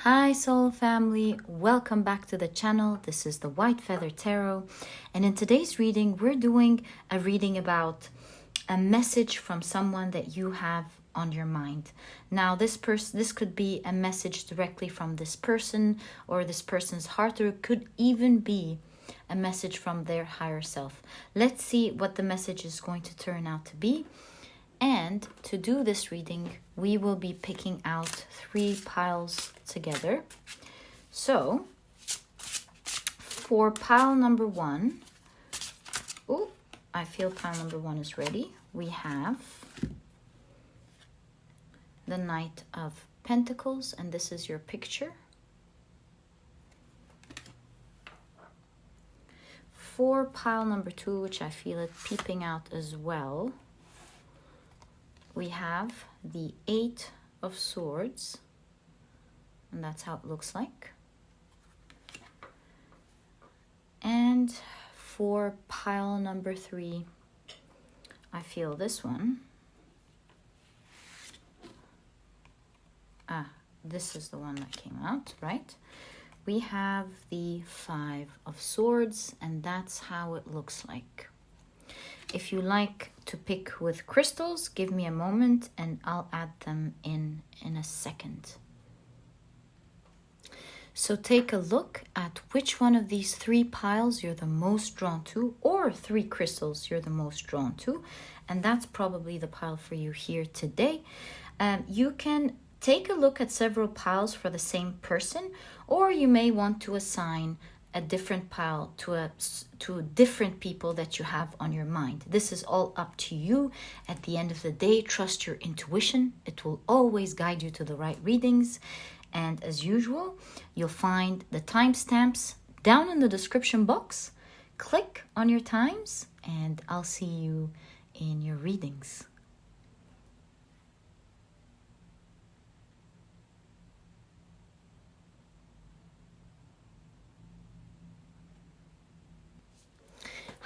Hi soul family, welcome back to the channel. This is the White Feather Tarot, and in today's reading we're doing a reading about a message from someone that you have on your mind. Now this could be a message directly from this person or this person's heart, or it could even be a message from their higher self. Let's see what the message is going to turn out to be. And to do this reading, we will be picking out 3 piles together. So, for pile number 1, I feel pile number 1 is ready. We have the Knight of Pentacles, and this is your picture. For pile number 2, which I feel it peeping out as well, we have the 8 of Swords, and that's how it looks like. And for pile number 3, I feel this one. This is the one that came out, right? We have the 5 of Swords, and that's how it looks like. If you like to pick with crystals, give me a moment and I'll add them in a second. So take a look at which one of these 3 piles you're the most drawn to, or 3 crystals you're the most drawn to, and that's probably the pile for you here today. You can take a look at several piles for the same person, or you may want to assign a different pile to different people that you have on your mind. This is all up to you. At the end of the day, trust your intuition. It will always guide you to the right readings. And as usual, you'll find the timestamps down in the description box. Click on your times and I'll see you in your readings.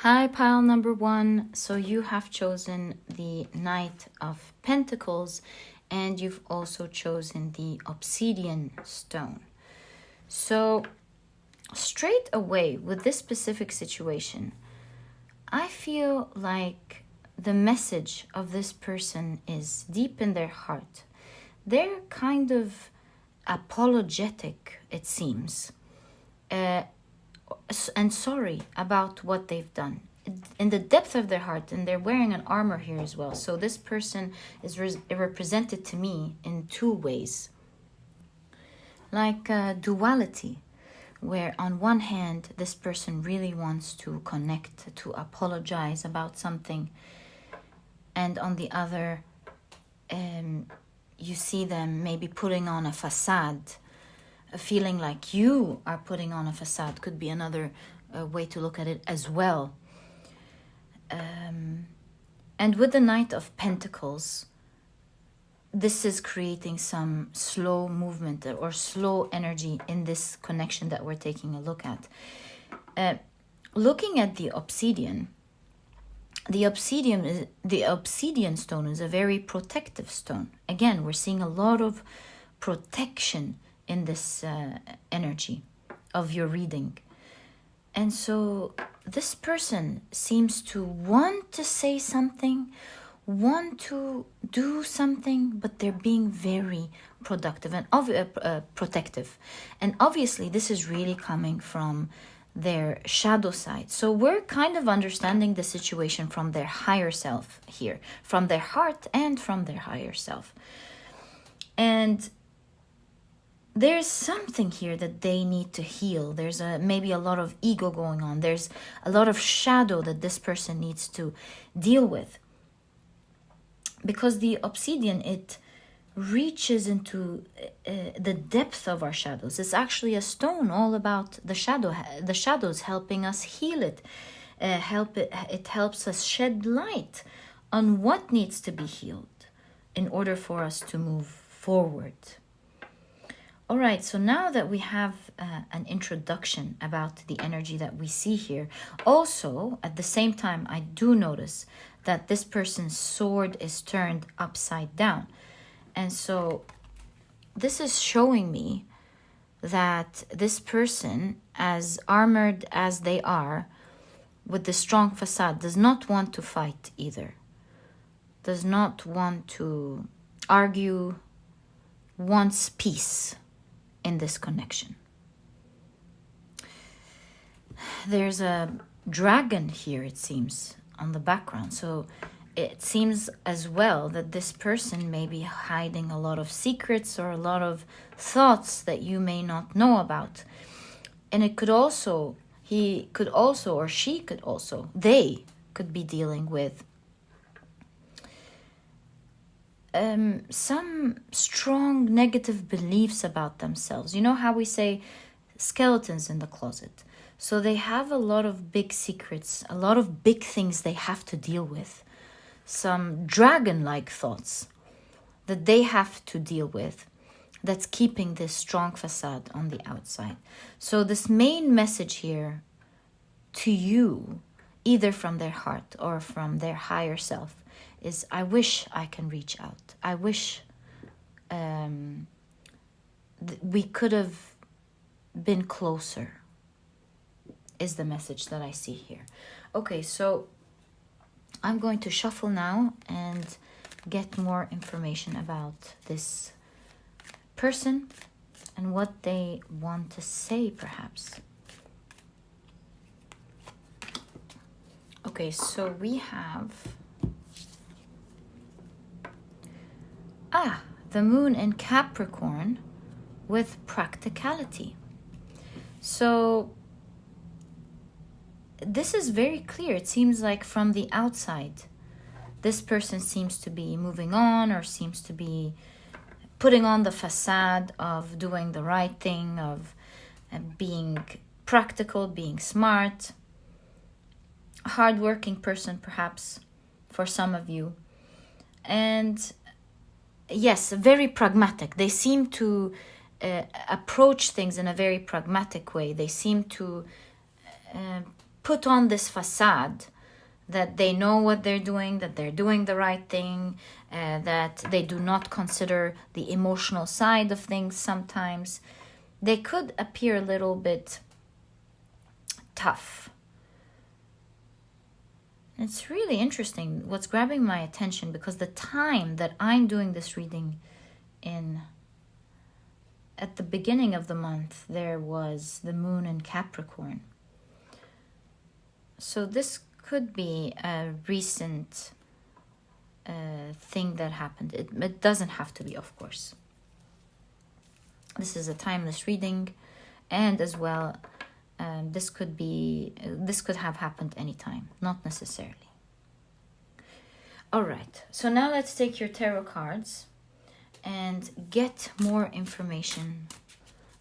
Hi, pile number 1. So you have chosen the Knight of Pentacles, and you've also chosen the Obsidian Stone. So straight away with this specific situation, I feel like the message of this person is deep in their heart. They're kind of apologetic, it seems. And sorry about what they've done in the depth of their heart, and they're wearing an armor here as well. So this person is represented to me in 2 ways, like duality, where on one hand this person really wants to connect, to apologize about something, and on the other you see them maybe putting on a facade. Feeling like you are putting on a facade could be another way to look at it as well. And with the Knight of Pentacles, this is creating some slow movement or slow energy in this connection that we're taking a look at. Looking at the obsidian, the obsidian stone is a very protective stone. Again, we're seeing a lot of protection in this energy of your reading. And so this person seems to want to say something, want to do something, but they're being very productive and protective. And obviously this is really coming from their shadow side. So we're kind of understanding the situation from their higher self here, from their heart and from their higher self. And there's something here that they need to heal. There's maybe a lot of ego going on. There's a lot of shadow that this person needs to deal with. Because the obsidian, it reaches into the depth of our shadows. It's actually a stone all about the shadows, helping us heal it. It helps us shed light on what needs to be healed in order for us to move forward. All right, so now that we have an introduction about the energy that we see here, also at the same time, I do notice that this person's sword is turned upside down. And so this is showing me that this person, as armored as they are, with the strong facade, does not want to fight either. Does not want to argue, wants peace in this connection. There's a dragon here, it seems, on the background. So it seems as well that this person may be hiding a lot of secrets or a lot of thoughts that you may not know about. And it could also, he could also, or she could also, they could be dealing with some strong negative beliefs about themselves. You know how we say skeletons in the closet? So they have a lot of big secrets, a lot of big things they have to deal with. Some dragon-like thoughts that they have to deal with, that's keeping this strong facade on the outside. So this main message here to you, either from their heart or from their higher self, is I wish I can reach out. I wish we could have been closer, is the message that I see here. Okay, so I'm going to shuffle now and get more information about this person and what they want to say, perhaps. Okay, so we have the moon in Capricorn with practicality. So this is very clear. It seems like from the outside, this person seems to be moving on, or seems to be putting on the facade of doing the right thing, of being practical, being smart, a hardworking person perhaps for some of you. And yes, very pragmatic. They seem to approach things in a very pragmatic way. They seem to put on this facade that they know what they're doing, that they're doing the right thing, that they do not consider the emotional side of things sometimes. They could appear a little bit tough. It's really interesting what's grabbing my attention, because the time that I'm doing this reading in, at the beginning of the month, there was the moon in Capricorn. So this could be a recent thing that happened. It doesn't have to be, of course. This is a timeless reading, and as well, this could have happened anytime, not necessarily. All right, so now let's take your tarot cards and get more information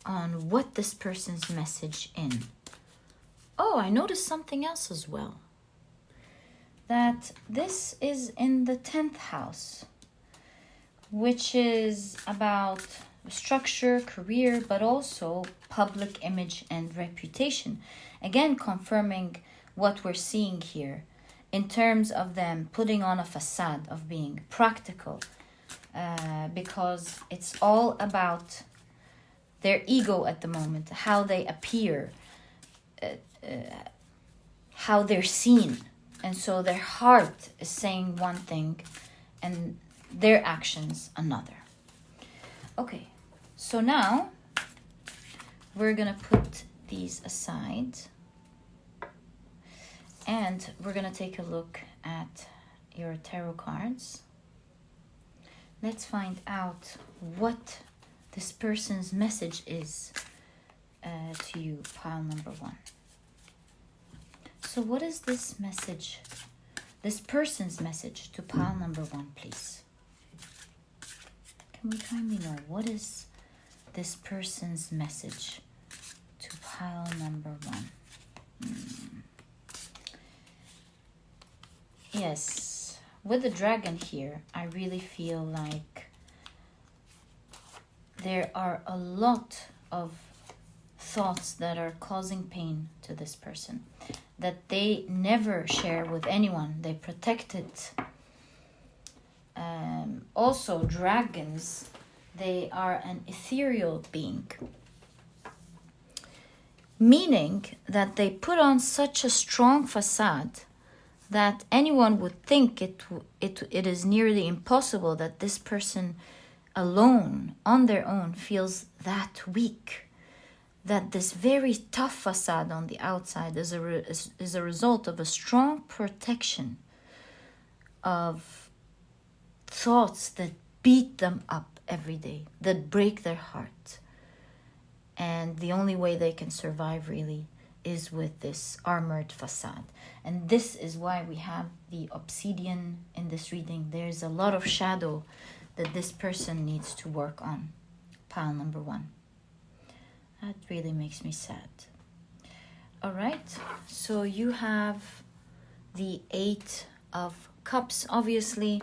on what this person's message in. Oh, I noticed something else as well. That this is in the 10th house, which is about structure, career, but also public image and reputation. Again, confirming what we're seeing here in terms of them putting on a facade of being practical, because it's all about their ego at the moment, how they appear, how they're seen. And so their heart is saying one thing and their actions another. Okay, so now we're gonna put these aside and we're gonna take a look at your tarot cards. Let's find out what this person's message is to you, pile number 1. So what is this message, this person's message to pile number 1, please? Can we kindly know what is this person's message to pile number 1? Yes, with the dragon here, I really feel like there are a lot of thoughts that are causing pain to this person, that they never share with anyone. They protect it. Also, dragons, they are an ethereal being. meaning that they put on such a strong facade that anyone would think it is nearly impossible that this person alone, on their own, feels that weak. That this very tough facade on the outside is a result of a strong protection of thoughts that beat them up every day, that break their heart. And the only way they can survive really is with this armored facade. And this is why we have the obsidian in this reading. There's a lot of shadow that this person needs to work on. Pile number 1. That really makes me sad. All right, so you have the 8 of Cups. Obviously,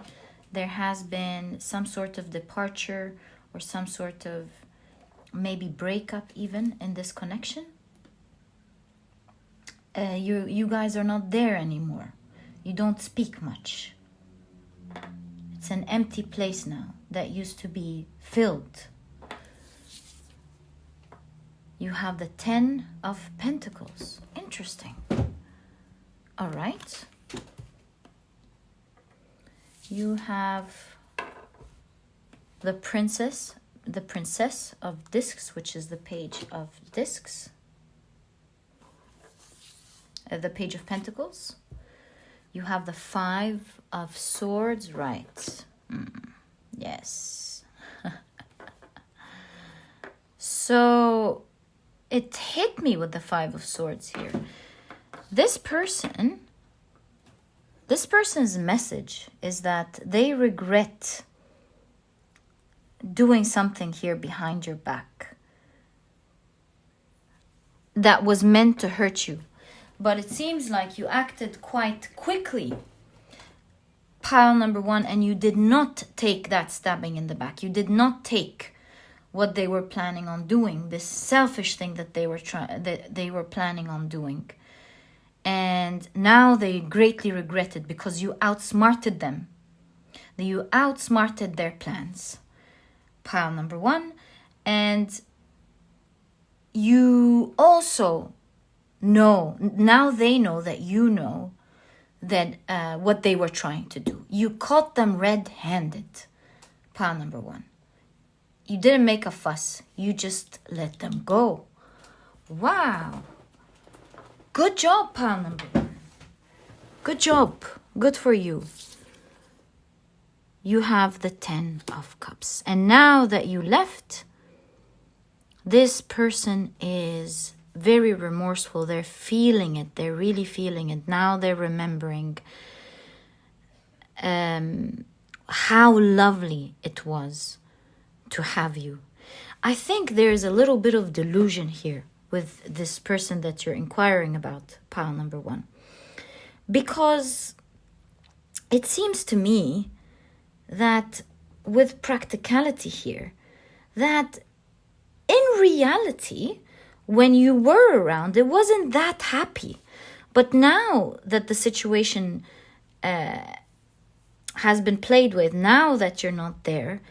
there has been some sort of departure or some sort of maybe breakup even in this connection. You guys are not there anymore. You don't speak much. It's an empty place now that used to be filled. You have the 10 of Pentacles. Interesting. All right. You have the Princess of Discs, which is the Page of Discs. The Page of Pentacles. You have the 5 of Swords, right? Yes. So it hit me with the 5 of Swords here. This person's message is that they regret doing something here behind your back that was meant to hurt you. But it seems like you acted quite quickly, pile number 1, and you did not take that stabbing in the back. You did not take what they were planning on doing, this selfish thing that they were planning on doing. And now they greatly regret it because you outsmarted them. You outsmarted their plans. Pile number 1. And you also know, now they know that you know that what they were trying to do. You caught them red-handed. Pile number 1. You didn't make a fuss. You just let them go. Wow. Good job, pile number 1. Good job. Good for you. You have the 10 of Cups. And now that you left, this person is very remorseful. They're feeling it. They're really feeling it. Now they're remembering how lovely it was to have you. I think there's a little bit of delusion here with this person that you're inquiring about, pile number 1. Because it seems to me that with practicality here, that in reality, when you were around, it wasn't that happy. But now that the situation has been played with, now that you're not there,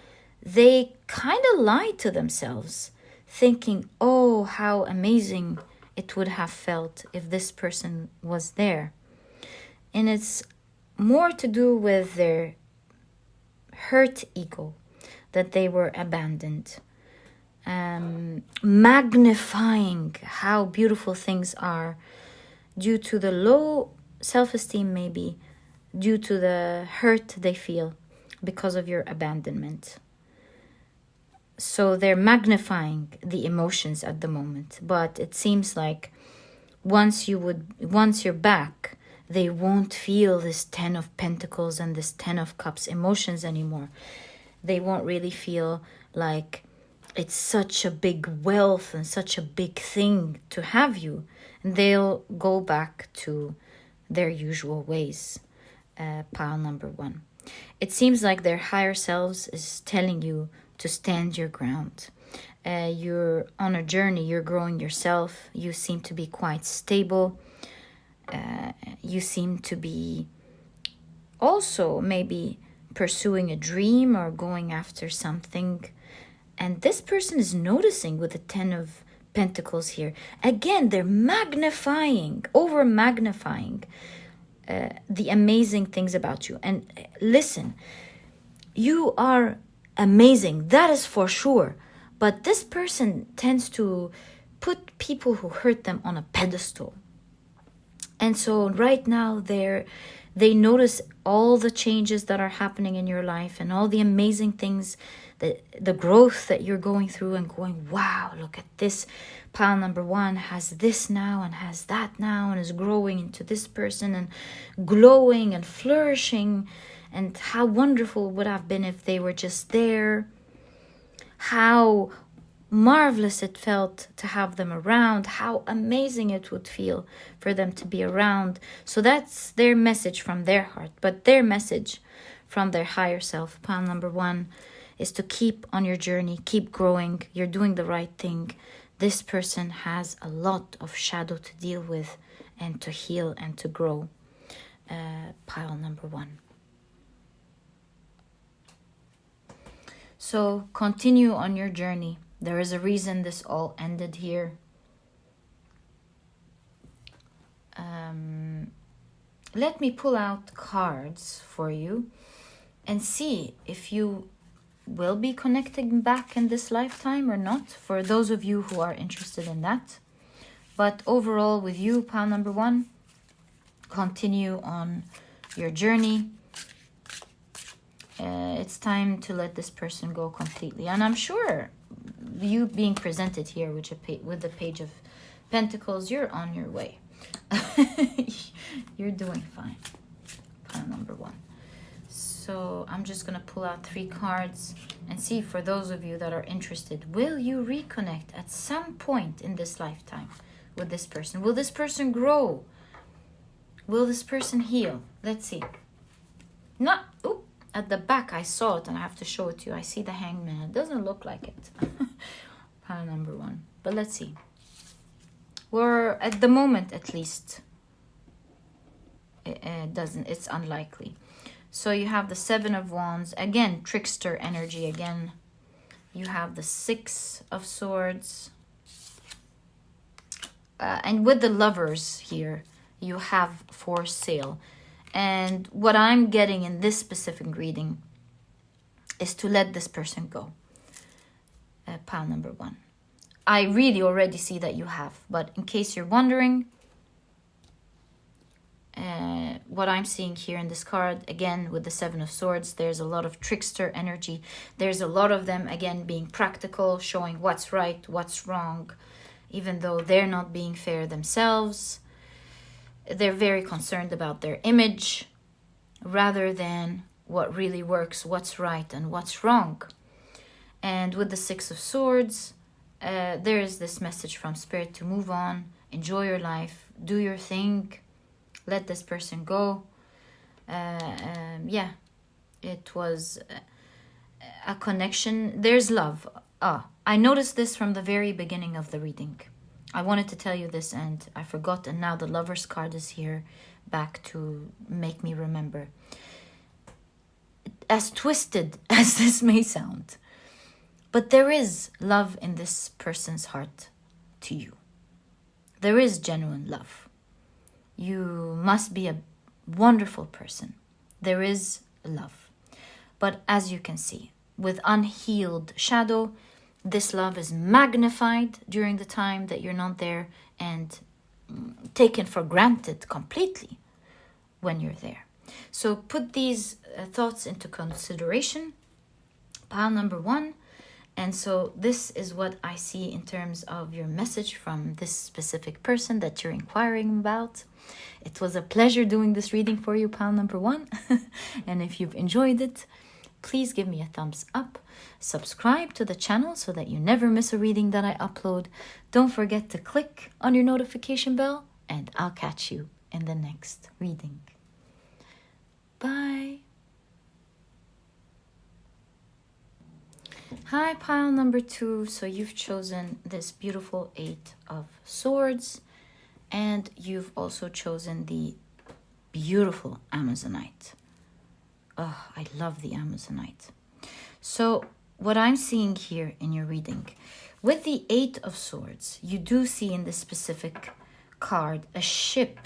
they kind of lie to themselves, thinking, oh, how amazing it would have felt if this person was there. And it's more to do with their hurt ego, that they were abandoned. Magnifying how beautiful things are due to the low self-esteem, maybe due to the hurt they feel because of your abandonment. So they're magnifying the emotions at the moment, but it seems like once you're back, they won't feel this 10 of Pentacles and this 10 of Cups emotions anymore. They won't really feel like it's such a big wealth and such a big thing to have you. And they'll go back to their usual ways. Pile number 1. It seems like their higher selves is telling you to stand your ground. You're on a journey. You're growing yourself. You seem to be quite stable. You seem to be also maybe pursuing a dream or going after something. And this person is noticing with the 10 of Pentacles here. Again, they're magnifying, over magnifying the amazing things about you. And listen, you are amazing, that is for sure. But this person tends to put people who hurt them on a pedestal. And so right now they notice all the changes that are happening in your life and all the amazing things, the growth that you're going through, and going, wow, look at this. Pile number 1 has this now and has that now and is growing into this person and glowing and flourishing. And how wonderful it would have been if they were just there. How marvelous it felt to have them around. How amazing it would feel for them to be around. So that's their message from their heart. But their message from their higher self, pile number 1, is to keep on your journey, keep growing. You're doing the right thing. This person has a lot of shadow to deal with and to heal and to grow. Pile number 1. So continue on your journey. There is a reason this all ended here. Let me pull out cards for you and see if you will be connecting back in this lifetime or not, for those of you who are interested in that. But overall, with you, pile number 1, continue on your journey. It's time to let this person go completely. And I'm sure you being presented here with the Page of Pentacles, you're on your way. You're doing fine. Pile number 1. So I'm just going to pull out 3 cards and see, for those of you that are interested, will you reconnect at some point in this lifetime with this person? Will this person grow? Will this person heal? Let's see. Not, oop, at the back I saw it and I have to show it to you. I see the Hangman. It doesn't look like it. Pile number 1. But let's see. We're, at the moment at least, it doesn't, it's unlikely. So you have the 7 of Wands, again, trickster energy again. You have the 6 of Swords. And with the Lovers here, you have for sale. And what I'm getting in this specific reading is to let this person go. Pile number 1. I really already see that you have, but in case you're wondering, what I'm seeing here in this card, again, with the 7 of Swords, there's a lot of trickster energy. There's a lot of them, again, being practical, showing what's right, what's wrong, even though they're not being fair themselves. They're very concerned about their image rather than what really works, what's right and what's wrong. And with the 6 of Swords, there is this message from Spirit to move on, enjoy your life, do your thing, let this person go. Yeah, it was a connection. There's love. I noticed this from the very beginning of the reading. I wanted to tell you this and I forgot, and now the Lover's card is here back to make me remember. As twisted as this may sound, but there is love in this person's heart to you. There is genuine love. You must be a wonderful person. There is love. But as you can see, with unhealed shadow, this love is magnified during the time that you're not there and taken for granted completely when you're there. So put these thoughts into consideration. Pile number 1. And so this is what I see in terms of your message from this specific person that you're inquiring about. It was a pleasure doing this reading for you, pile number 1. And if you've enjoyed it, please give me a thumbs up. Subscribe to the channel so that you never miss a reading that I upload. Don't forget to click on your notification bell, and I'll catch you in the next reading. Bye. Hi, pile number 2. So you've chosen this beautiful 8 of Swords, and you've also chosen the beautiful Amazonite. Oh, I love the Amazonite. So what I'm seeing here in your reading, With the Eight of Swords, you do see in this specific card a ship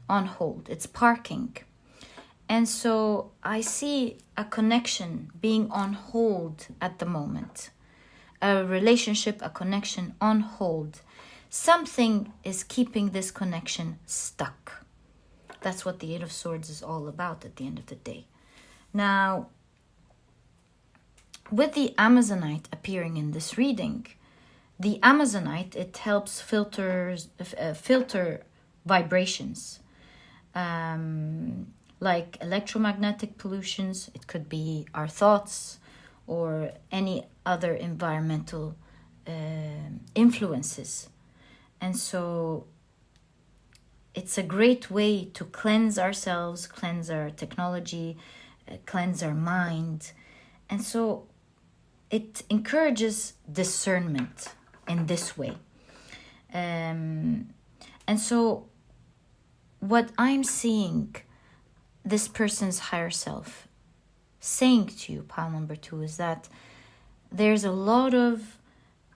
on hold. It's parking. And so I see a connection being on hold at the moment. A relationship, a connection on hold. Something is keeping this connection stuck. That's what the Eight of Swords is all about at the end of the day. Now, with the Amazonite appearing in this reading, the Amazonite, it helps filter vibrations, like electromagnetic pollutions. It could be our thoughts or any other environmental influences. And so it's a great way to cleanse ourselves, cleanse our technology, cleanse our mind. And so it encourages discernment in this way. And so what I'm seeing this person's higher self saying to you, pile number 2, is that there's a lot of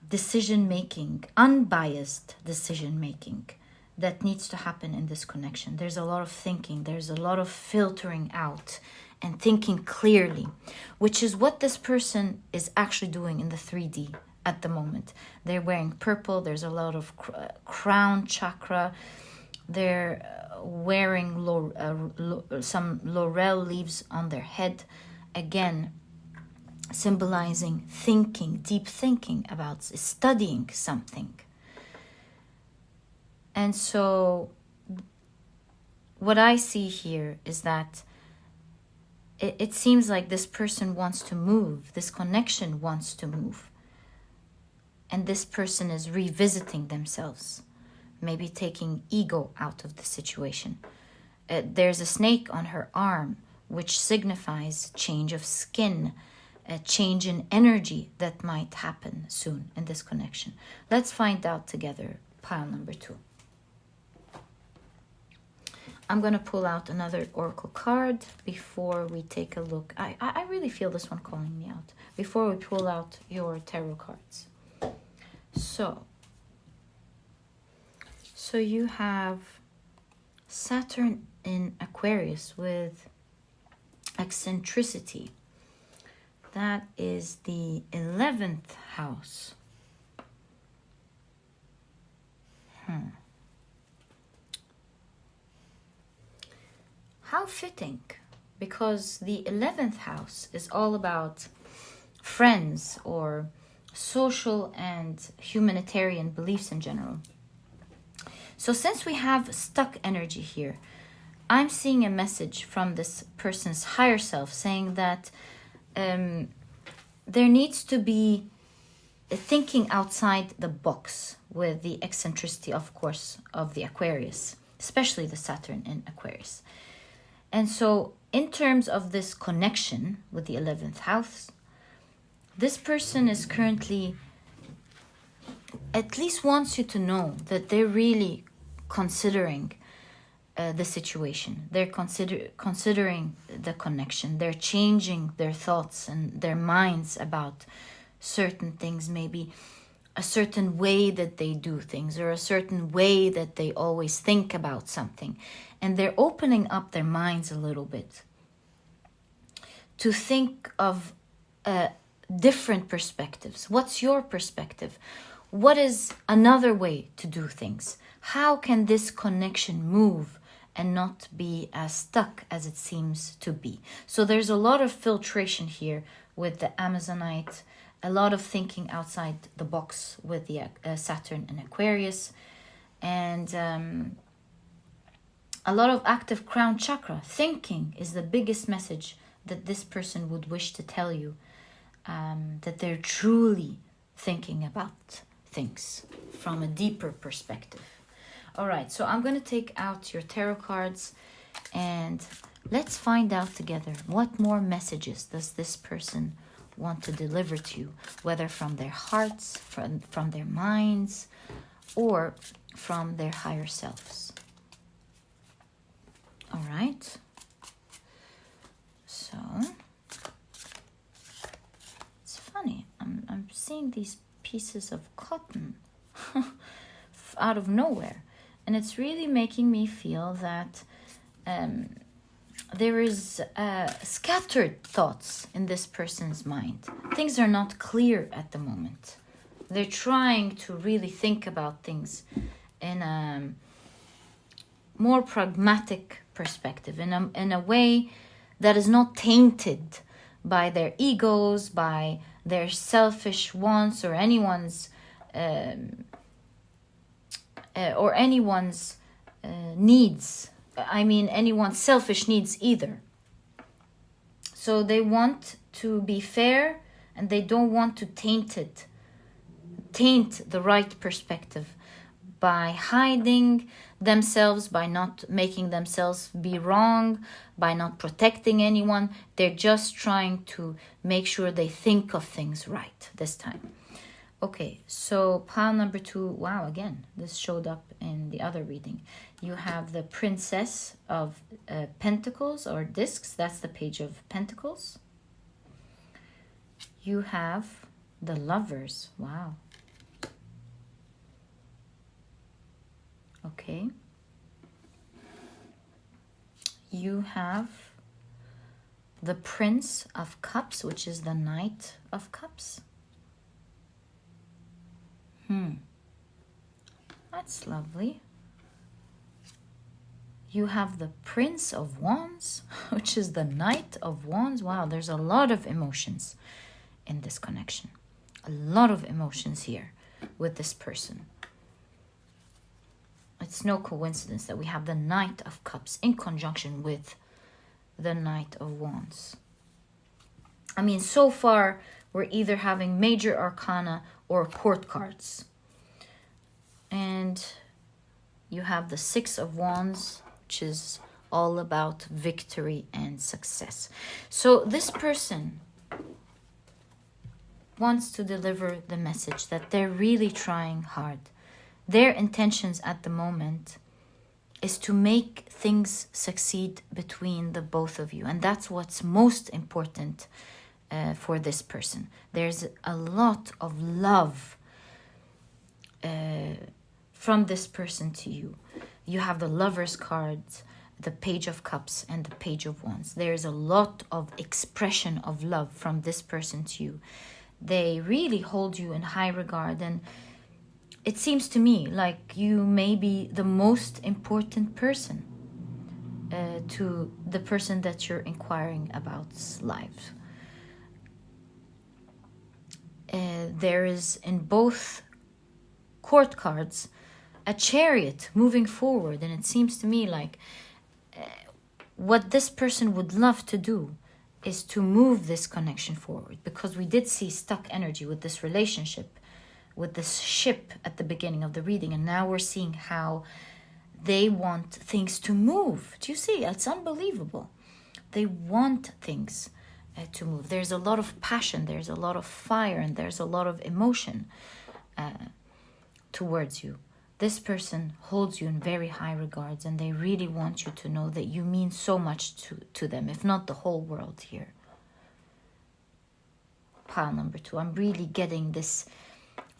decision making, unbiased decision making, that needs to happen in this connection. There's a lot of thinking, there's a lot of filtering out and thinking clearly, which is what this person is actually doing in the 3D at the moment. They're wearing purple, there's a lot of crown chakra, they're wearing some laurel leaves on their head, again symbolizing thinking, deep thinking about studying something. And so what I see here is that it seems like this person wants to move, this connection wants to move. And this person is revisiting themselves, maybe taking ego out of the situation. There's a snake on her arm, which signifies change of skin, a change in energy that might happen soon in this connection. Let's find out together, pile number 2. I'm going to pull out another oracle card before we take a look. I really feel this one calling me out. Before we pull out your tarot cards. So you have Saturn in Aquarius with eccentricity. That is the 11th house. How fitting, because the 11th house is all about friends or social and humanitarian beliefs in general. So since we have stuck energy here, I'm seeing a message from this person's higher self saying that there needs to be a thinking outside the box with the eccentricity, of course, of the Aquarius, especially the Saturn in Aquarius. And so in terms of this connection with the 11th house, this person is currently, at least wants you to know that they're really considering the situation. They're considering the connection. They're changing their thoughts and their minds about certain things, maybe a certain way that they do things or a certain way that they always think about something. And they're opening up their minds a little bit to think of different perspectives. What's your perspective? What is another way to do things? How can this connection move and not be as stuck as it seems to be? So there's a lot of filtration here with the Amazonite, a lot of thinking outside the box with the Saturn and Aquarius, and a lot of active crown chakra. Thinking is the biggest message that this person would wish to tell you, that they're truly thinking about things from a deeper perspective. All right, so I'm going to take out your tarot cards and let's find out together what more messages does this person want to deliver to you, whether from their hearts, from their minds, or from their higher selves. All right. So it's funny. I'm seeing these pieces of cotton out of nowhere. And it's really making me feel that there is scattered thoughts in this person's mind. Things are not clear at the moment. They're trying to really think about things in a more pragmatic perspective, in a way that is not tainted by their egos, by their selfish wants, or anyone's needs. I mean, anyone's selfish needs either. So they want to be fair, and they don't want to taint the right perspective by hiding themselves, by not making themselves be wrong, by not protecting anyone. They're just trying to make sure they think of things right this time. Okay, so pile number 2. Wow, again, this showed up in the other reading. You have the Princess of Pentacles, or discs. That's the Page of Pentacles. You have the Lovers. Wow. Okay. You have the Prince of Cups, which is the Knight of Cups. That's lovely. You have the Prince of Wands, which is the Knight of Wands. Wow, there's a lot of emotions in this connection. A lot of emotions here with this person. It's no coincidence that we have the Knight of Cups in conjunction with the Knight of Wands. I mean, so far, we're either having major arcana or court cards. And you have the Six of Wands, which is all about victory and success. So this person wants to deliver the message that they're really trying hard. Their intentions at the moment is to make things succeed between the both of you. And that's what's most important for this person. There's a lot of love from this person to you. You have the Lovers cards, the Page of Cups, and the Page of Wands. There's a lot of expression of love from this person to you. They really hold you in high regard, and it seems to me like you may be the most important person to the person that you're inquiring about's life. There is in both court cards a Chariot moving forward, and it seems to me like what this person would love to do is to move this connection forward, because we did see stuck energy with this relationship, with this ship at the beginning of the reading, and now we're seeing how they want things to move. Do you see? It's unbelievable. They want things to move. There's a lot of passion, there's a lot of fire, and there's a lot of emotion towards you. This person holds you in very high regards, and they really want you to know that you mean so much to them, if not the whole world here. Pile number 2. I'm really getting this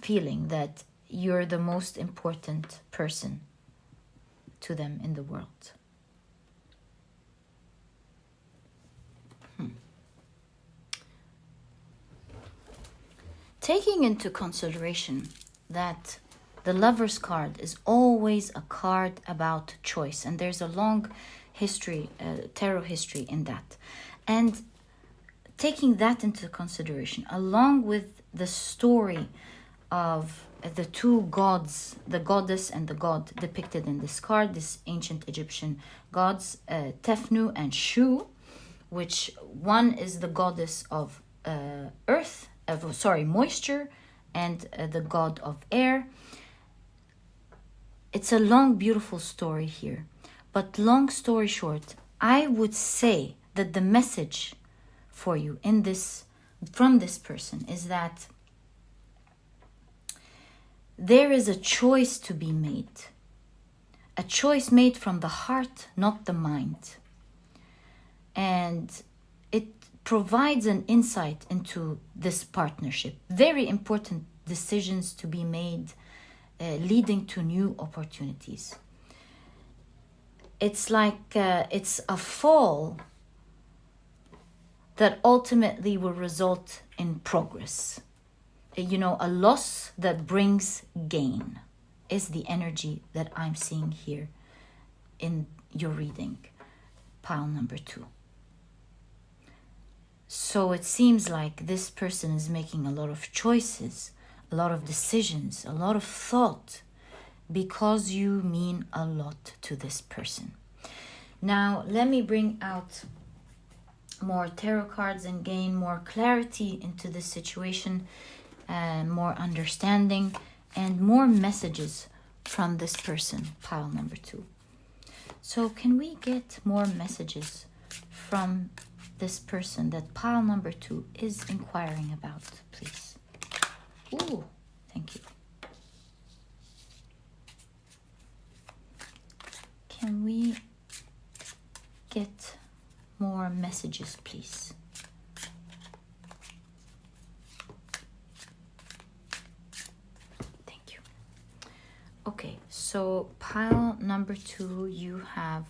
feeling that you're the most important person to them in the world. Taking into consideration that the Lover's card is always a card about choice, and there's a long history, tarot history in that. And taking that into consideration, along with the story of the two gods, the goddess and the god depicted in this card, this ancient Egyptian gods, Tefnu and Shu, which one is the goddess of moisture, and the god of air. It's a long, beautiful story here. But long story short, I would say that the message for you in this, from this person, is that there is a choice to be made. A choice made from the heart, not the mind. And it provides an insight into this partnership. Very important decisions to be made, leading to new opportunities. It's like it's a fall that ultimately will result in progress. You know, a loss that brings gain is the energy that I'm seeing here in your reading, pile number 2. So it seems like this person is making a lot of choices, a lot of decisions, a lot of thought, because you mean a lot to this person. Now, let me bring out more tarot cards and gain more clarity into this situation, more understanding, and more messages from this person, pile number 2. So can we get more messages from this person that pile number 2 is inquiring about, please? Ooh, thank you. Can we get more messages, please? Thank you. Okay, so pile number 2, you have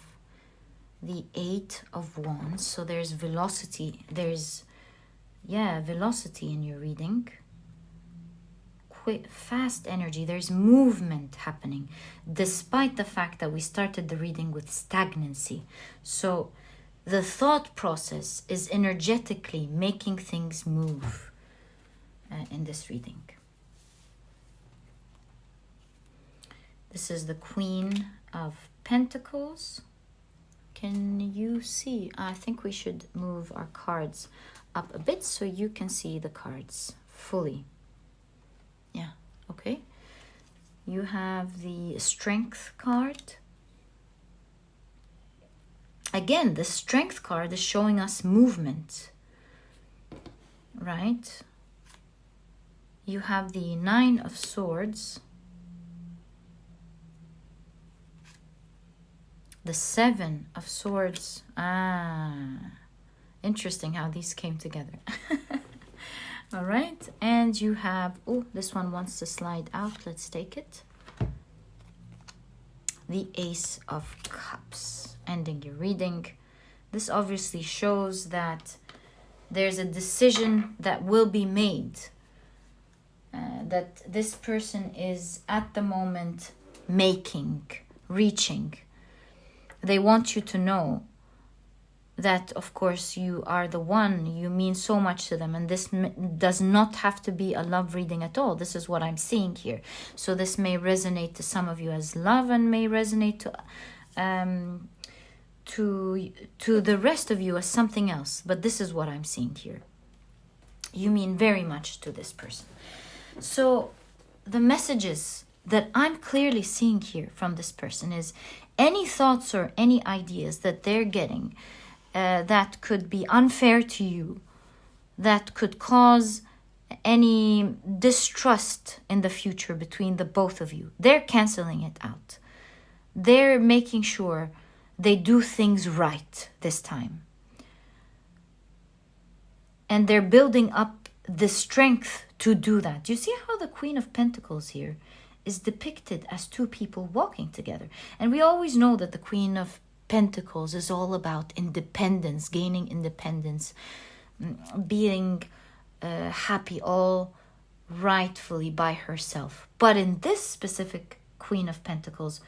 the 8 of Wands. So there's velocity. There's, velocity in your reading. Quick, fast energy. There's movement happening, despite the fact that we started the reading with stagnancy. So the thought process is energetically making things move in this reading. This is the Queen of Pentacles. Can you see? I think we should move our cards up a bit so you can see the cards fully. Yeah, okay. You have the Strength card. Again, the Strength card is showing us movement, right? You have the 9 of Swords. The 7 of Swords. Interesting how these came together. All right, and you have, this one wants to slide out. Let's take it. The Ace of Cups, ending your reading. This obviously shows that there's a decision that will be made, that this person is at the moment reaching. They want you to know that, of course, you are the one, you mean so much to them, and this does not have to be a love reading at all. This is what I'm seeing here. So this may resonate to some of you as love and may resonate to the rest of you as something else, but this is what I'm seeing here. You mean very much to this person. So the messages that I'm clearly seeing here from this person is any thoughts or any ideas that they're getting that could be unfair to you, that could cause any distrust in the future between the both of you. They're canceling it out. They're making sure they do things right this time. And they're building up the strength to do that. Do you see how the Queen of Pentacles here is depicted as two people walking together? And we always know that the Queen of Pentacles is all about independence, gaining independence, being happy all rightfully by herself. But in this specific Queen of Pentacles,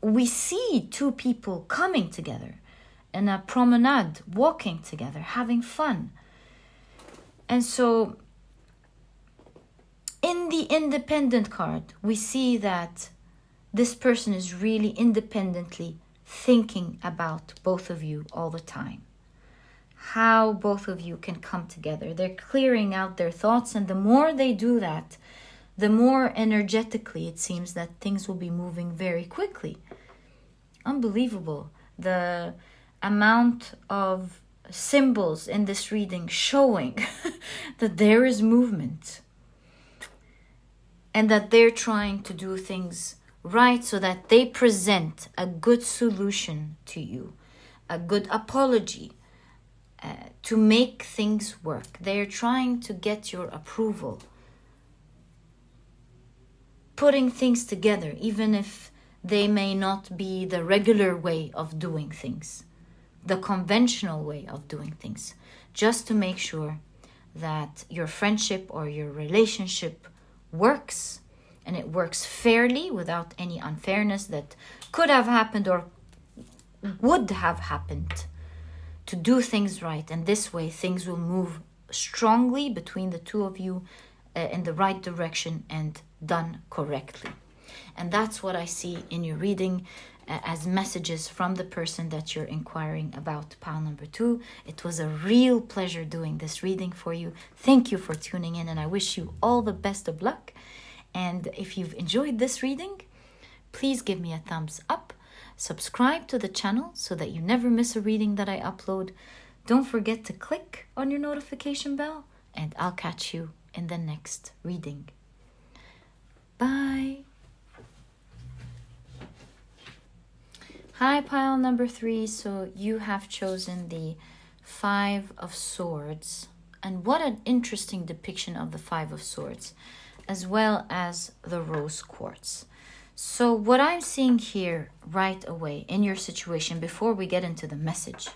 we see two people coming together in a promenade, walking together, having fun. And so in the Independent card, we see that this person is really independently thinking about both of you all the time. How both of you can come together. They're clearing out their thoughts, and the more they do that, the more energetically it seems that things will be moving very quickly. Unbelievable. The amount of symbols in this reading showing that there is movement and that they're trying to do things right so that they present a good solution to you, a good apology, to make things work. They're trying to get your approval putting things together, even if they may not be the regular way of doing things, the conventional way of doing things, just to make sure that your friendship or your relationship works, and it works fairly without any unfairness that could have happened or would have happened, to do things right. And this way things will move strongly between the two of you in the right direction and done correctly. And that's what I see in your reading as messages from the person that you're inquiring about, pile number 2. It was a real pleasure doing this reading for you. Thank you for tuning in, and I wish you all the best of luck. And if you've enjoyed this reading, please give me a thumbs up. Subscribe to the channel so that you never miss a reading that I upload. Don't forget to click on your notification bell, and I'll catch you in the next reading. Bye. Hi, pile number 3. So you have chosen the 5 of Swords. And what an interesting depiction of the 5 of Swords, as well as the Rose Quartz. So what I'm seeing here right away in your situation, before we get into the message,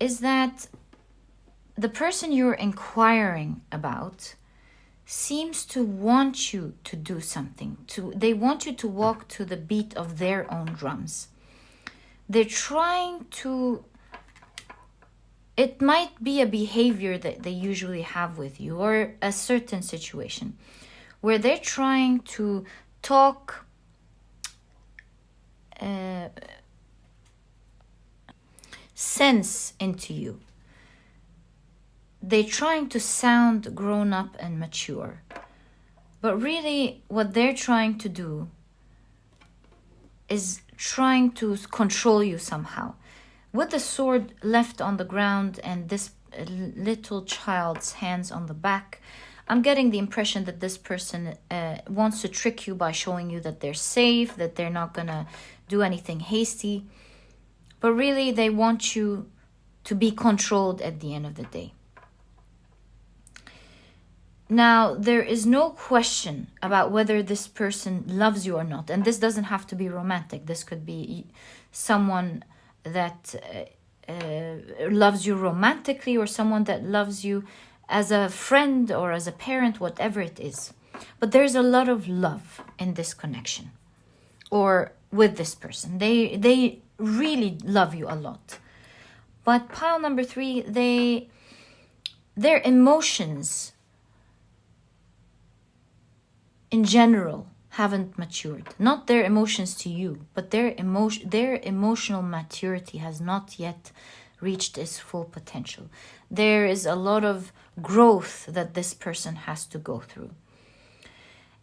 is that the person you're inquiring about seems to want you to do something. They want you to walk to the beat of their own drums. They're trying to... It might be a behavior that they usually have with you, or a certain situation where they're trying to talk sense into you. They're trying to sound grown up and mature. But really what they're trying to do is trying to control you somehow. With the sword left on the ground and this little child's hands on the back, I'm getting the impression that this person wants to trick you by showing you that they're safe, that they're not gonna do anything hasty. But really they want you to be controlled at the end of the day. Now, there is no question about whether this person loves you or not. And this doesn't have to be romantic. This could be someone that loves you romantically, or someone that loves you as a friend or as a parent, whatever it is. But there's a lot of love in this connection, or with this person. They really love you a lot. But pile number 3, their emotions in general haven't matured. Not their emotions to you, but their emotional maturity has not yet reached its full potential. There is a lot of growth that this person has to go through.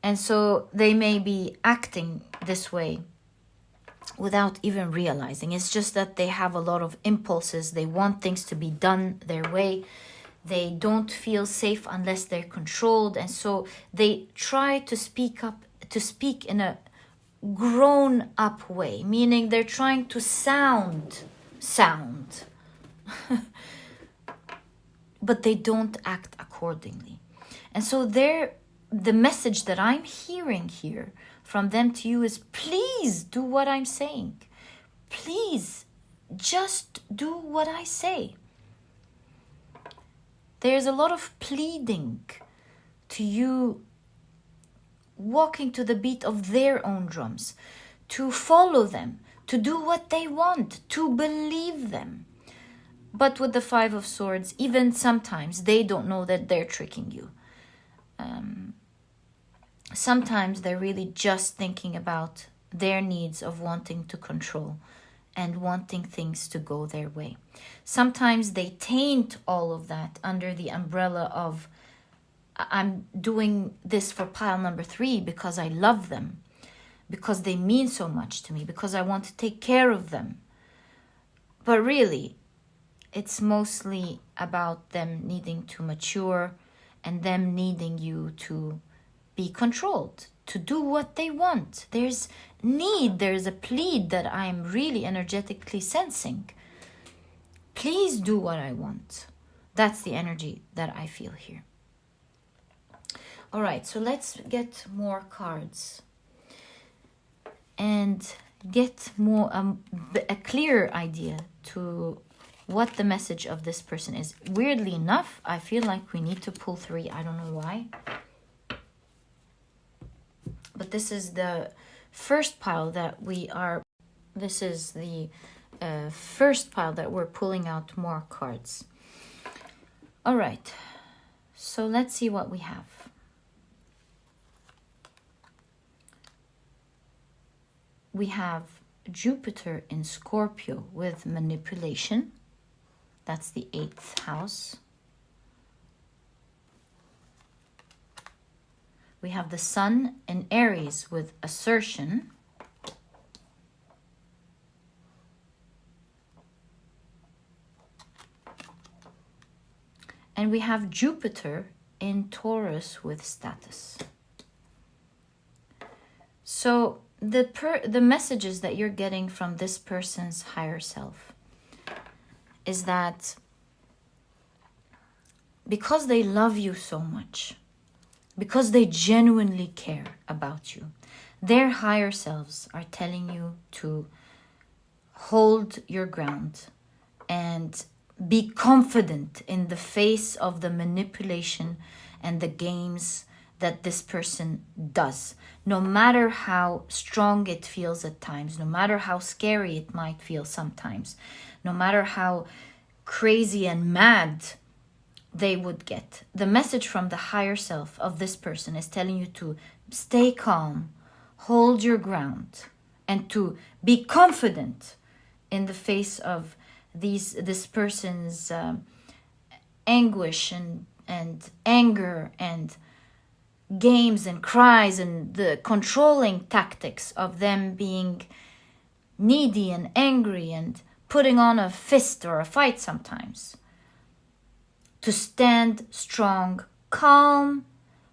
And so they may be acting this way without even realizing. It's just that they have a lot of impulses. They want things to be done their way. They don't feel safe unless they're controlled. And so they try to speak in a grown up way, meaning they're trying to sound. But they don't act accordingly. And so the message that I'm hearing here from them to you is, please do what I'm saying. Please just do what I say. There's a lot of pleading to you, walking to the beat of their own drums, to follow them, to do what they want, to believe them. But with the 5 of Swords, even sometimes they don't know that they're tricking you. Sometimes they're really just thinking about their needs of wanting to control and wanting things to go their way. Sometimes they taint all of that under the umbrella of, I'm doing this for pile number 3 because I love them, because they mean so much to me, because I want to take care of them. But really, it's mostly about them needing to mature and them needing you to be controlled, to do what they want. There's a plead that I'm really energetically sensing. Please do what I want. That's the energy that I feel here. All right, so let's get more cards and get more a clearer idea to what the message of this person is. Weirdly enough, I feel like we need to pull 3. I don't know why. But this is the first pile that we are... This is the first pile that we're pulling out more cards. All right. So let's see what we have. We have Jupiter in Scorpio with manipulation. That's the 8th house. We have the Sun in Aries with assertion. And we have Jupiter in Taurus with status. So the messages that you're getting from this person's higher self is that because they love you so much, because they genuinely care about you, their higher selves are telling you to hold your ground and be confident in the face of the manipulation and the games that this person does. No matter how strong it feels at times, no matter how scary it might feel sometimes, no matter how crazy and mad they would get. The message from the higher self of this person is telling you to stay calm, hold your ground, and to be confident in the face of this person's anguish and anger and games and cries and the controlling tactics of them being needy and angry and putting on a fist or a fight sometimes. To stand strong, calm,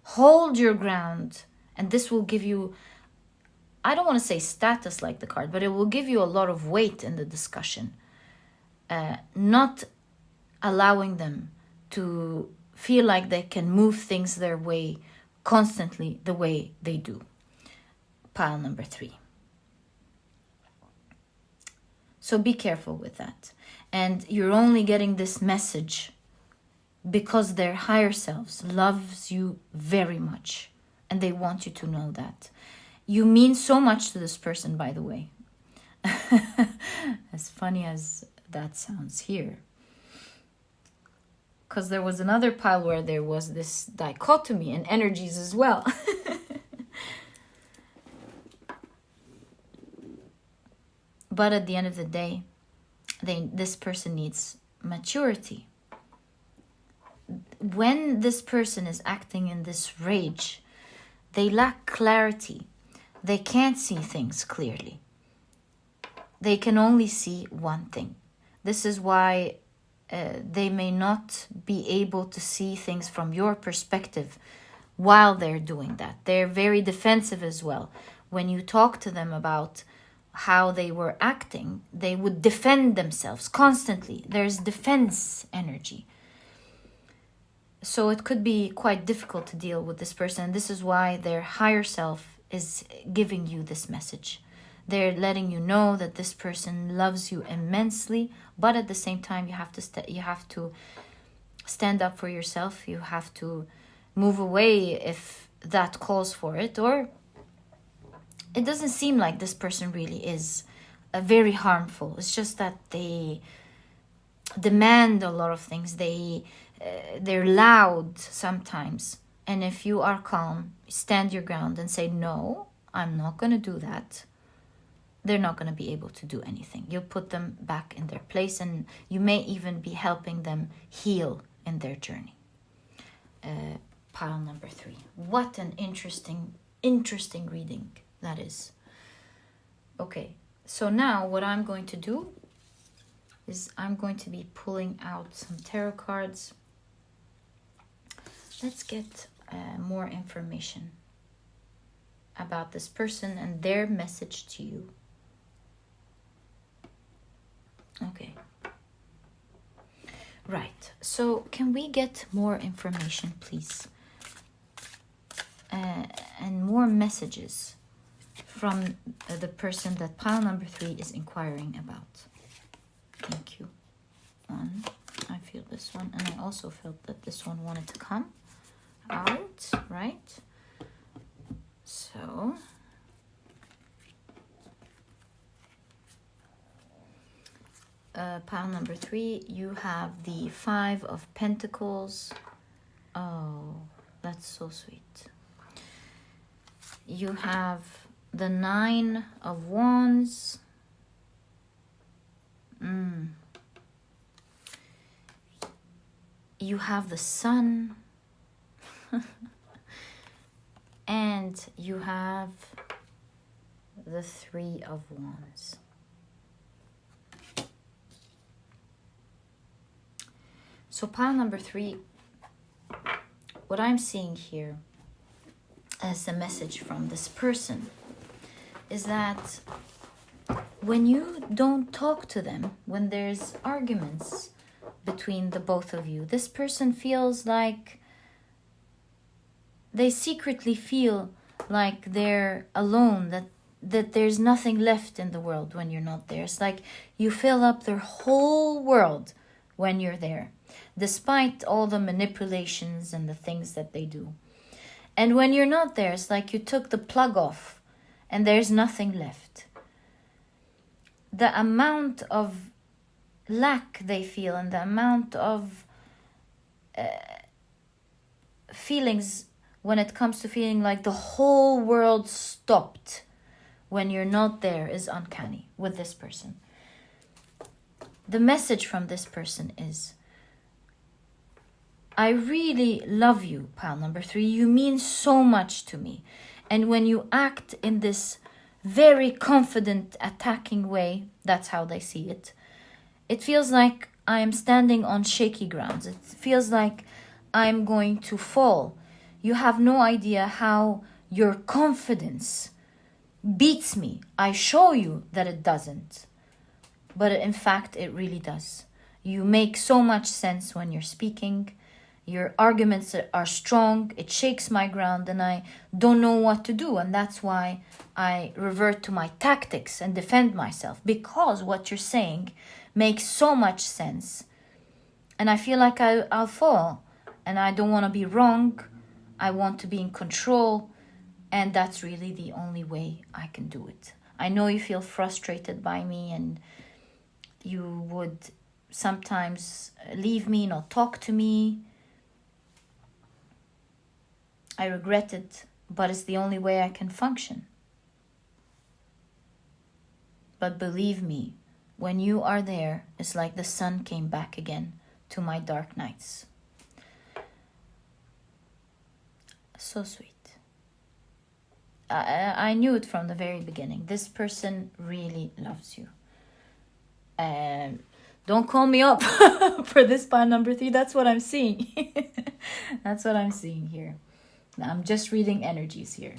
hold your ground, and this will give you, I don't want to say status like the card, but it will give you a lot of weight in the discussion. Not allowing them to feel like they can move things their way constantly the way they do. Pile number 3. So be careful with that. And you're only getting this message because their higher selves loves you very much. And they want you to know that. You mean so much to this person, by the way. As funny as that sounds here. Because there was another pile where there was this dichotomy in energies as well. But at the end of the day, this person needs maturity. When this person is acting in this rage, they lack clarity. They can't see things clearly. They can only see one thing. This is why they may not be able to see things from your perspective while they're doing that. They're very defensive as well. When you talk to them about how they were acting, they would defend themselves constantly. There's defense energy. So it could be quite difficult to deal with this person. This is why their higher self is giving you this message. They're letting you know that this person loves you immensely, but at the same time, you have to stand up for yourself. You have to move away if that calls for it, or it doesn't seem like this person really is very harmful. It's just that they demand a lot of things. They're loud sometimes. And if you are calm, stand your ground and say, no, I'm not going to do that. They're not going to be able to do anything. You'll put them back in their place, and you may even be helping them heal in their journey. Pile number 3. What an interesting reading that is. Okay, so now what I'm going to do is I'm going to be pulling out some tarot cards. Let's get more information about this person and their message to you. Okay. Right. So can we get more information, please? and more messages from the person that pile number 3 is inquiring about. Thank you. One, I feel this one, and I also felt that this one wanted to come out, right? So pile number 3, you have the 5 of Pentacles. Oh, that's so sweet. You have the 9 of Wands. You have the Sun. And you have the 3 of Wands. So pile number 3, what I'm seeing here as a message from this person is that when you don't talk to them, when there's arguments between the both of you, this person feels like they secretly feel like they're alone, that there's nothing left in the world when you're not there. It's like you fill up their whole world when you're there, despite all the manipulations and the things that they do. And when you're not there, it's like you took the plug off and there's nothing left. The amount of lack they feel and the amount of feelings when it comes to feeling like the whole world stopped when you're not there is uncanny with this person. The message from this person is, I really love you, pile number 3. You mean so much to me. And when you act in this very confident, attacking way, that's how they see it. It feels like I am standing on shaky grounds. It feels like I'm going to fall. You have no idea how your confidence beats me. I show you that it doesn't. But in fact, it really does. You make so much sense when you're speaking. Your arguments are strong. It shakes my ground and I don't know what to do. And that's why I revert to my tactics and defend myself. Because what you're saying makes so much sense. And I feel like I'll fall. And I don't want to be wrong. I want to be in control. And that's really the only way I can do it. I know you feel frustrated by me and you would sometimes leave me, not talk to me. I regret it, but it's the only way I can function. But believe me, when you are there, it's like the sun came back again to my dark nights. So sweet. I knew it from the very beginning. This person really loves you. Don't call me up for this pile number 3. That's what I'm seeing. That's what I'm seeing here. I'm just reading energies here.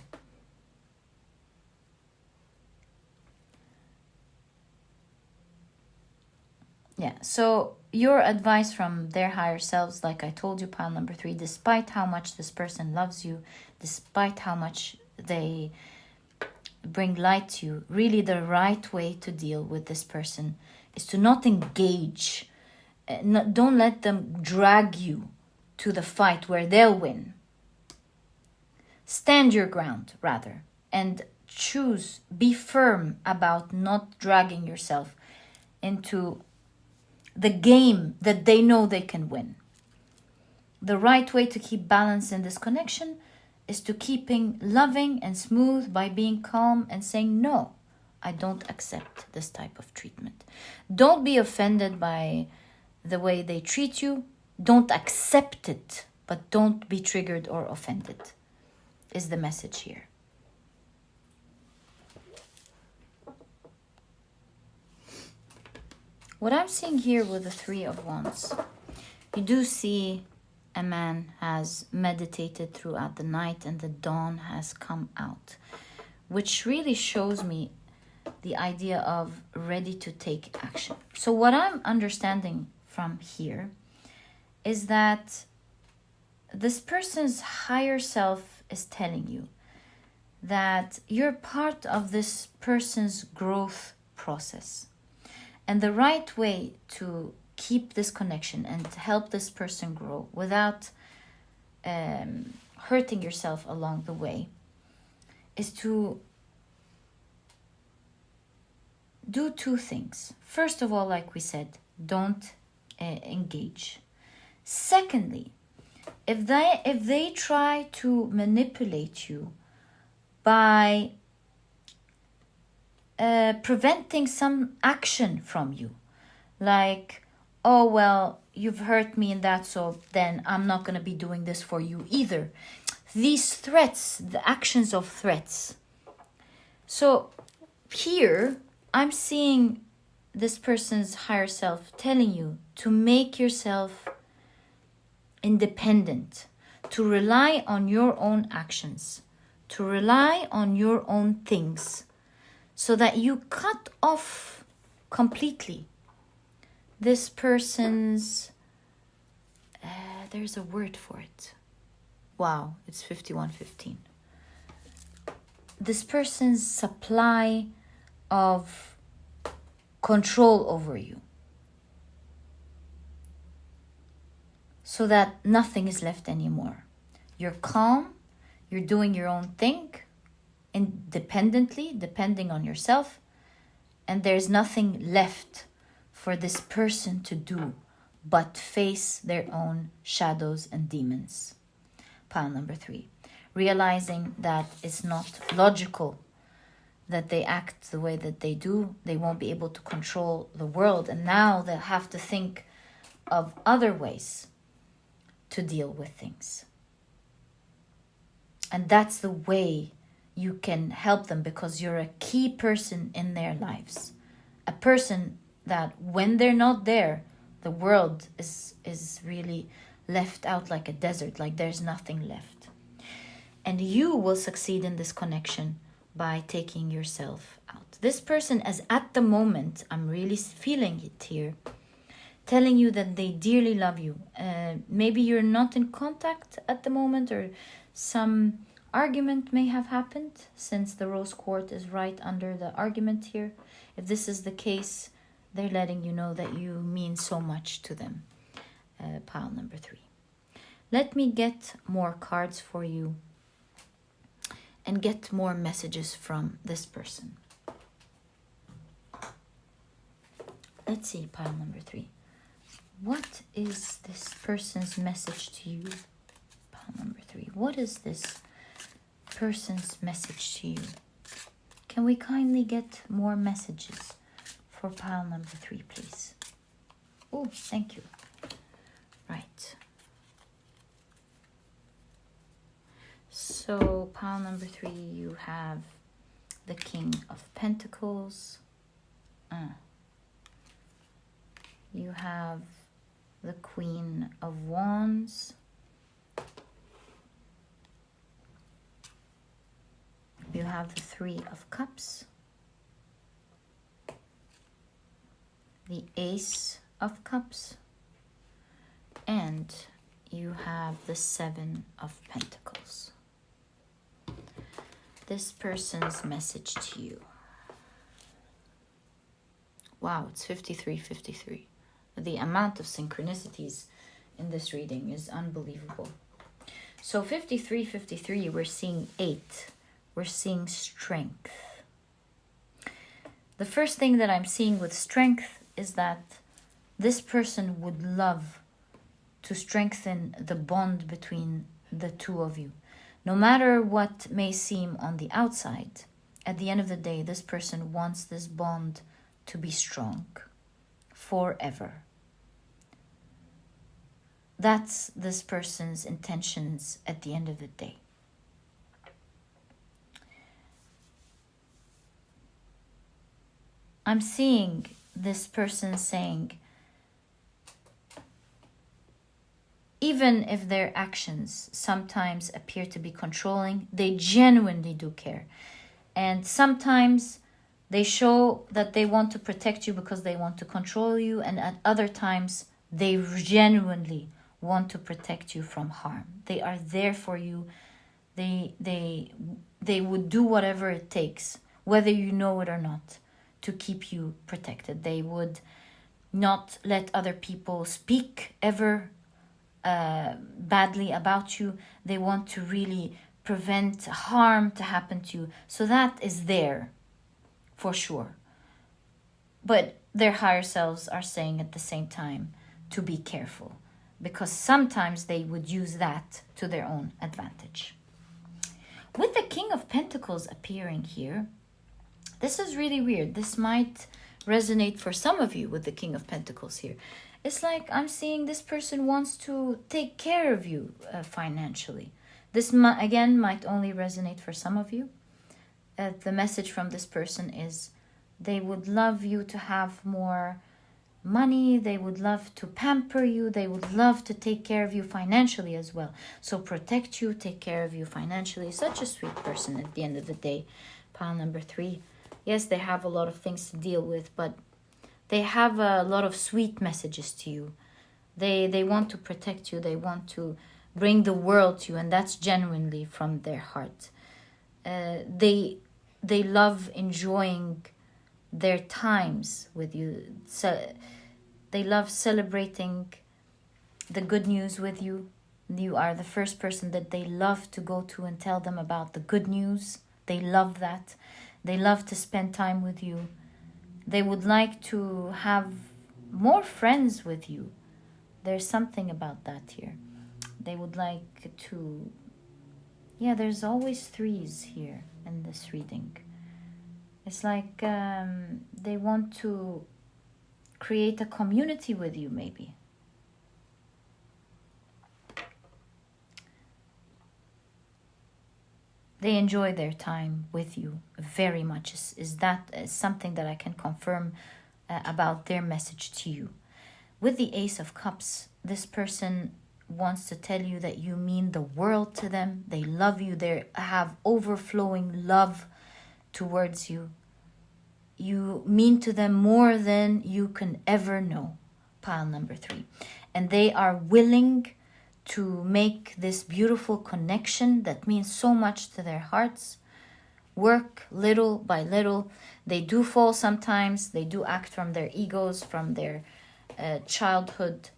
Yeah, so your advice from their higher selves, like I told you, pile number 3, despite how much this person loves you, despite how much they bring light to you, really the right way to deal with this person is to not engage. Don't let them drag you to the fight where they'll win. Stand your ground, rather, and choose, be firm about not dragging yourself into the game that they know they can win. The right way to keep balance in this connection is to keeping loving and smooth by being calm and saying, no, I don't accept this type of treatment. Don't be offended by the way they treat you. Don't accept it, but don't be triggered or offended, is the message here. What I'm seeing here with the 3 of Wands, you do see a man has meditated throughout the night and the dawn has come out, which really shows me the idea of ready to take action. So what I'm understanding from here is that this person's higher self is telling you that you're part of this person's growth process. And the right way to keep this connection and to help this person grow without hurting yourself along the way is to do two things. First of all, like we said, don't engage. Secondly, if they try to manipulate you by preventing some action from you, like, oh, well, you've hurt me in that, so then I'm not going to be doing this for you either. These threats, the actions of threats. So here, I'm seeing this person's higher self telling you to make yourself independent, to rely on your own actions, to rely on your own things, so that you cut off completely this person's, there's a word for it. Wow, it's 51:15. This person's supply of control over you, so that nothing is left anymore. You're calm, you're doing your own thing, independently, depending on yourself, and there's nothing left for this person to do but face their own shadows and demons. Pile number 3, realizing that it's not logical that they act the way that they do. They won't be able to control the world, and now they have to think of other ways to deal with things. And that's the way you can help them, because you're a key person in their lives. A person that when they're not there, the world is really left out like a desert, like there's nothing left. And you will succeed in this connection by taking yourself out. This person, as at the moment, I'm really feeling it here, telling you that they dearly love you. Maybe you're not in contact at the moment, or some argument may have happened, since the rose quartz is right under the argument here. If this is the case, they're letting you know that you mean so much to them. Pile number 3. Let me get more cards for you and get more messages from this person. Let's see, pile number 3. What is this person's message to you? Pile number 3. What is this person's message to you? Can we kindly get more messages for pile number 3, please? Oh, thank you. Right. So, pile number 3, you have the King of Pentacles. You have the Queen of Wands. You have the 3 of Cups. The Ace of Cups. And you have the 7 of Pentacles. This person's message to you. Wow, it's 53-53. The amount of synchronicities in this reading is unbelievable. So 53-53, we're seeing 8. We're seeing strength. The first thing that I'm seeing with strength is that this person would love to strengthen the bond between the two of you. No matter what may seem on the outside, at the end of the day, this person wants this bond to be strong forever. That's this person's intentions at the end of the day. I'm seeing this person saying, even if their actions sometimes appear to be controlling, they genuinely do care. And sometimes they show that they want to protect you because they want to control you, and at other times they genuinely want to protect you from harm. They are there for you. They would do whatever it takes, whether you know it or not, to keep you protected. They would not let other people speak ever badly about you. They want to really prevent harm to happen to you. So that is there for sure. But their higher selves are saying at the same time to be careful, because sometimes they would use that to their own advantage. With the King of Pentacles appearing here, this is really weird. This might resonate for some of you with the King of Pentacles here. It's like I'm seeing this person wants to take care of you financially. This, again, might only resonate for some of you. The message from this person is they would love you to have more money. They would love to pamper you. They would love to take care of you financially as well. So protect you, take care of you financially. Such a sweet person at the end of the day. Pile number 3. Yes, they have a lot of things to deal with, but they have a lot of sweet messages to you. They want to protect you. They want to bring the world to you, and that's genuinely from their heart. They love enjoying their times with you. So they love celebrating the good news with you. You are the first person that they love to go to and tell them about the good news. They love that. They love to spend time with you. They would like to have more friends with you. There's something about that here. They would like to... Yeah, there's always 3s here in this reading. It's like they want to create a community with you, maybe. They enjoy their time with you very much. Is something that I can confirm about their message to you. With the Ace of Cups, this person wants to tell you that you mean the world to them. They love you. They have overflowing love towards you. You mean to them more than you can ever know. Pile number 3. And they are willing to make this beautiful connection that means so much to their hearts work little by little. They do fall sometimes. They do act from their egos, from their childhood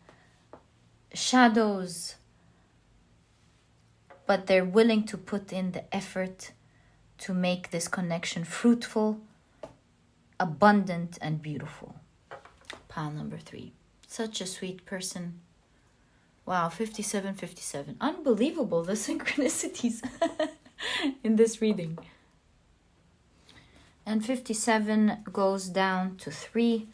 shadows. But they're willing to put in the effort to make this connection fruitful, abundant, and beautiful. Pile number 3. Such a sweet person. Wow, 57, 57. Unbelievable, the synchronicities in this reading. And 57 goes down to 3.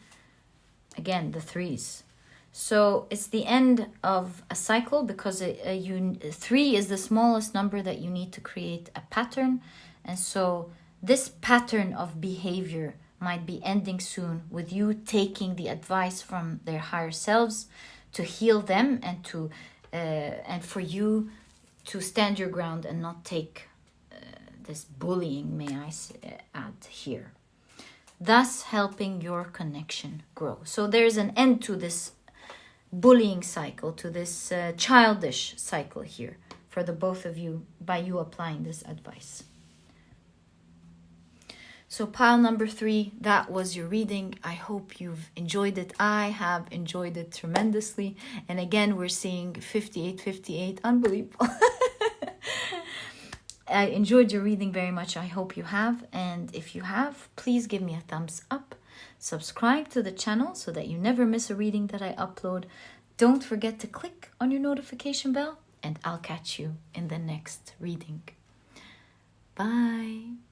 Again, the 3s. So it's the end of a cycle, because 3 is the smallest number that you need to create a pattern. And so this pattern of behavior might be ending soon, with you taking the advice from their higher selves to heal them, and for you to stand your ground and not take this bullying, may I add here, thus helping your connection grow. So there's an end to this bullying cycle, to this childish cycle here for the both of you, by you applying this advice. So pile number 3, that was your reading. I hope you've enjoyed it. I have enjoyed it tremendously. And again, we're seeing 58, 58. Unbelievable. I enjoyed your reading very much. I hope you have. And if you have, please give me a thumbs up. Subscribe to the channel so that you never miss a reading that I upload. Don't forget to click on your notification bell, and I'll catch you in the next reading. Bye.